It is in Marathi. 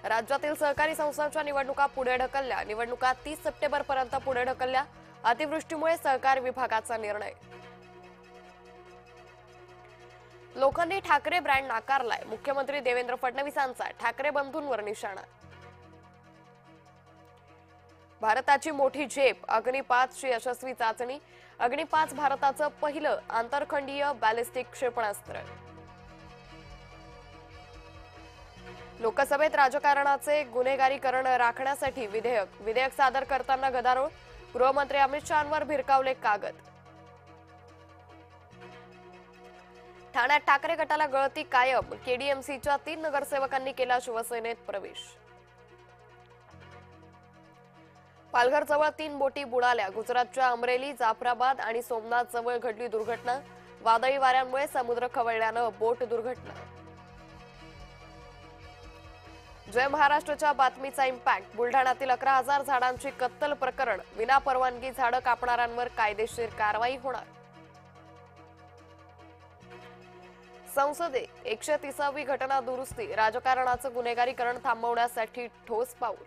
राज्यातील सहकारी संस्थांच्या निवडणुका पुढे ढकलल्या। निवडणुका 30 सप्टेंबर पर्यंत पुढे ढकलल्या। अतिवृष्टीमुळे सहकार विभागाचा निर्णय। लोखंडी ठाकरे ब्रँड नाकारलाय। मुख्यमंत्री देवेंद्र फडणवीसांचा ठाकरे बंधूंवर निशाणा। भारताची मोठी झेप, अग्नि 5 ची यशस्वी चाचणी। अग्नि 5 भारताचं पहिलं आंतरखंडीय बॅलिस्टिक क्षेपणास्त्र। लोकसभेत राजकारणाचे गुन्हेगारीकरण राखण्यासाठी विधेयक सादर करताना गदारोळ। गृहमंत्री अमित शहांवर भिरकावले कागद। ठाण्यात ठाकरे गटाला गळती कायम। केडीएमसीच्या 3 नगरसेवकांनी केला शिवसेनेत प्रवेश। पालघरजवळ 3 बोटी बुडाल्या। गुजरातच्या अमरेली, जाफराबाद आणि सोमनाथ जवळ घडली दुर्घटना। वादळी वाऱ्यांमुळे समुद्र खवळल्यानं बोट दुर्घटना। जय महाराष्ट्राच्या बातमीचा इम्पॅक्ट। बुलढाण्यातील 11,000 झाडांची कत्तल प्रकरण। विनापरवानगी झाडं कापणाऱ्यांवर कायदेशीर कारवाई होणार। संसदेत 130वी घटना दुरुस्ती। राजकारणाचं गुन्हेगारीकरण थांबवण्यासाठी ठोस पाऊल।